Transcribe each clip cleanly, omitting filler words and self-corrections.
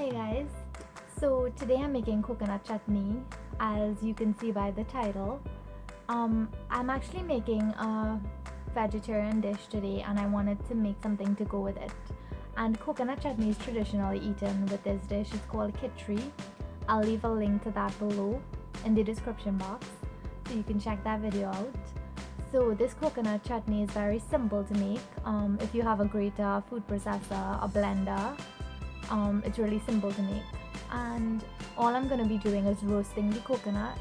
Hey guys, so today I'm making coconut chutney, as you can see by the title. I'm actually making a vegetarian dish today and I wanted to make something to go with it. And coconut chutney is traditionally eaten with this dish. It's called khichdi. I'll leave a link to that below in the description box so you can check that video out. So this coconut chutney is very simple to make. If you have a grater, food processor, a blender, it's really simple to make. And all I'm going to be doing is roasting the coconut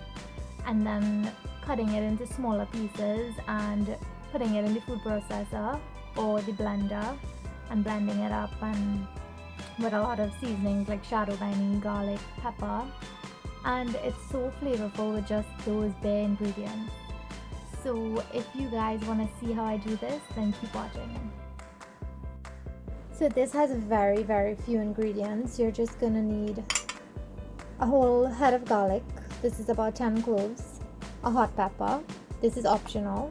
and then cutting it into smaller pieces and putting it in the food processor or the blender and blending it up, and with a lot of seasonings like shadow beni, garlic, pepper, and it's so flavorful with just those bare ingredients. So if you guys want to see how I do this, then keep watching. So this has very few ingredients. You're just gonna need a whole head of garlic. This is about 10 cloves. A hot pepper. This is optional.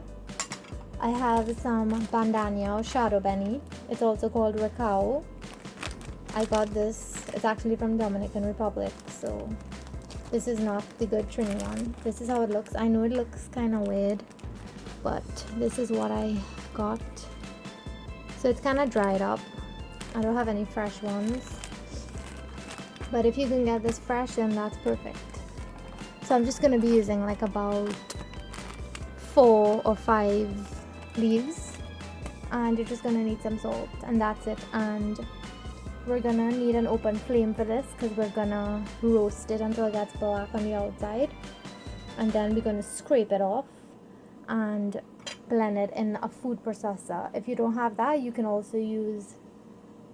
I have some bandania or shadow beni. It's also called recao. I got this. It's actually from Dominican Republic, so this is not the good Trini one. This is how it looks. I know it looks kind of weird, but this is what I got. So it's kind of dried up. I don't have any fresh ones, but if you can get this fresh, then that's perfect. So I'm just going to be using like about 4 or 5 leaves, and you're just going to need some salt, and that's it. And we're going to need an open flame for this because we're going to roast it until it gets black on the outside, and then we're going to scrape it off and blend it in a food processor. If you don't have that, you can also use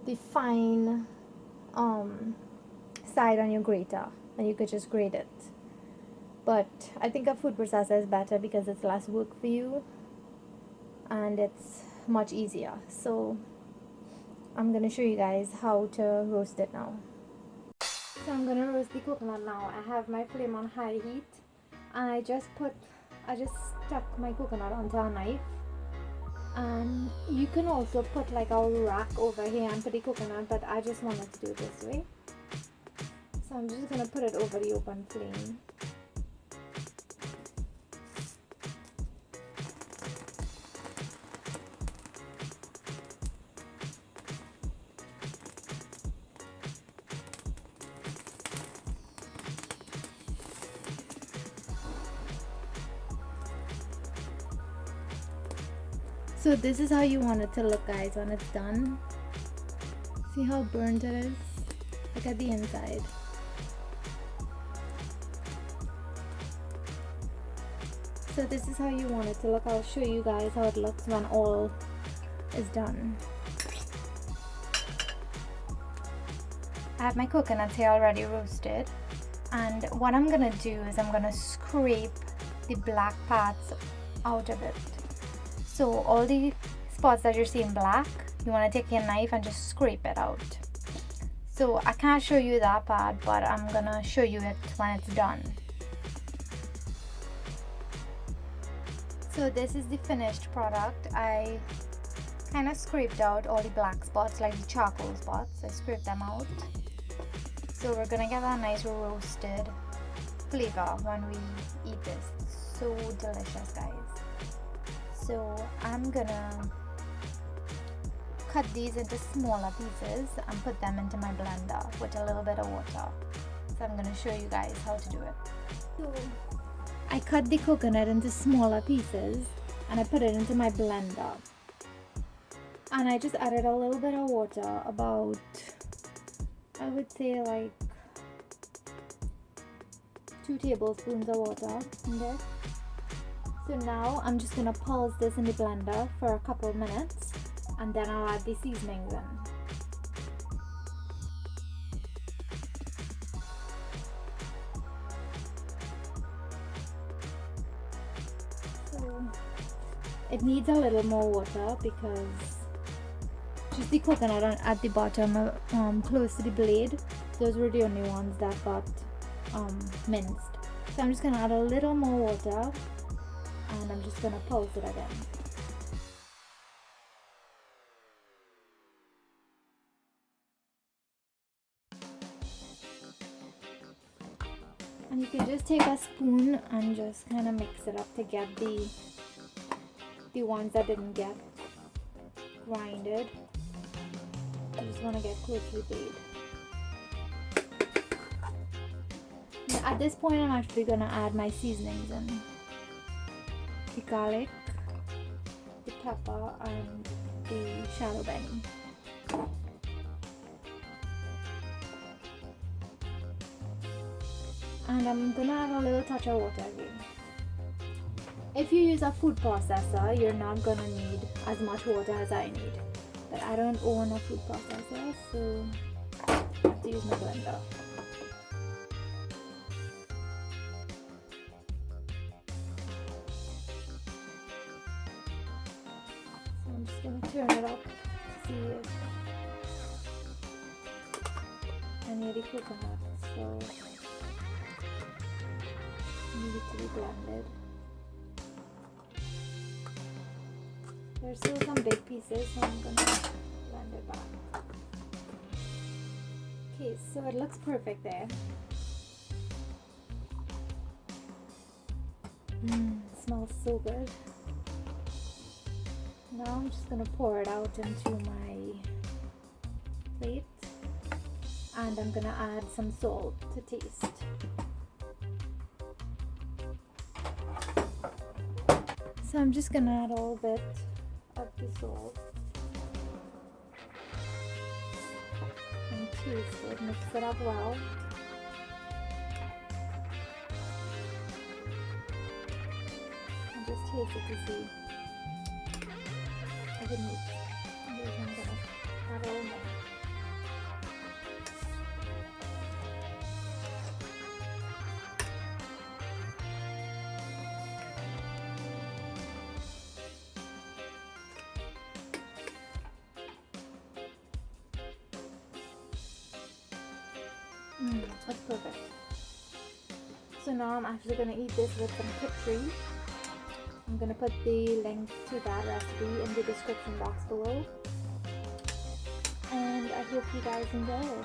the fine side on your grater and you could just grate it, but I think a food processor is better because it's less work for you and it's much easier. So I'm gonna show you guys how to roast it now. So I'm gonna roast the coconut now. I have my flame on high heat and I just stuck my coconut onto a knife. And you can also put like a rack over here and put the coconut, but I just wanted to do it this way. So I'm just gonna put it over the open flame. So this is how you want it to look, guys, when it's done. See how burnt it is? Look at the inside. So this is how you want it to look. I'll show you guys how it looks when all is done. I have my coconuts here already roasted, and what I'm gonna do is I'm gonna scrape the black parts out of it. So all the spots that you're seeing black, you want to take your knife and just scrape it out. So I can't show you that part, but I'm gonna show you it when it's done. So this is the finished product. I kind of scraped out all the black spots, like the charcoal spots. I scraped them out. So we're gonna get that nice roasted flavor when we eat this. It's so delicious, guys. So I'm gonna cut these into smaller pieces and put them into my blender with a little bit of water. So I'm gonna show you guys how to do it. So I cut the coconut into smaller pieces and I put it into my blender. And I just added a little bit of water, about, I would say like 2 tablespoons of water in there. So now I'm just gonna pulse this in the blender for a couple of minutes and then I'll add the seasonings in. So it needs a little more water because just the coconut at the bottom, close to the blade, those were the only ones that got minced. So I'm just gonna add a little more water and I'm just gonna pulse it again. And you can just take a spoon and just kind of mix it up to get the ones that didn't get grinded. You just want to get closely played. At this point, I'm actually going to add my seasonings in. The garlic, the pepper, and the shallow benny. And I'm going to add a little touch of water again. If you use a food processor, you're not going to need as much water as I need. But I don't own a food processor, so I have to use my blender. So I'm just going to turn it up to see if any of the coconuts so need it to be blended. There's still some big pieces, so I'm going to blend it back. Okay, so it looks perfect there. It smells so good. Now I'm just going to pour it out into my plate, and I'm going to add some salt to taste. So I'm just going to add a little bit of the salt and taste it, mix it up well. And just taste it to see if it moves. And then I'm gonna add a little more. That's perfect. So now I'm actually going to eat this with some Chutney. I'm going to put the link to that recipe in the description box below. And I hope you guys enjoy it.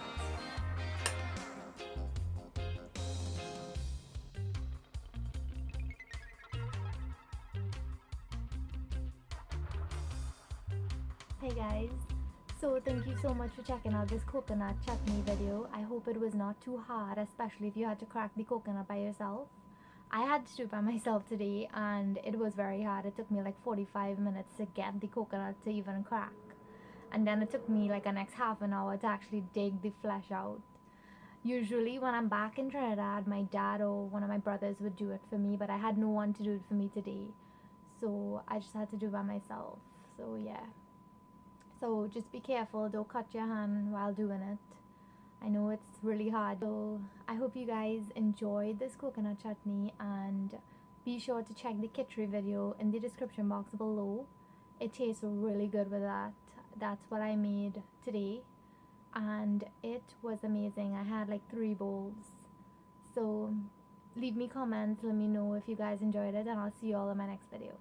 Hey guys. So thank you so much for checking out this coconut chutney video. I hope it was not too hard, especially if you had to crack the coconut by yourself. I had to do it by myself today and it was very hard. It took me like 45 minutes to get the coconut to even crack. And then it took me like the next half an hour to actually dig the flesh out. Usually when I'm back in Trinidad, my dad or one of my brothers would do it for me, but I had no one to do it for me today. So I just had to do it by myself. So yeah. So just be careful, don't cut your hand while doing it. I know it's really hard. So I hope you guys enjoyed this coconut chutney, and be sure to check the Chutney video in the description box below. It tastes really good with that. That's what I made today and it was amazing. I had like 3 bowls. So leave me comments, let me know if you guys enjoyed it, and I'll see you all in my next video.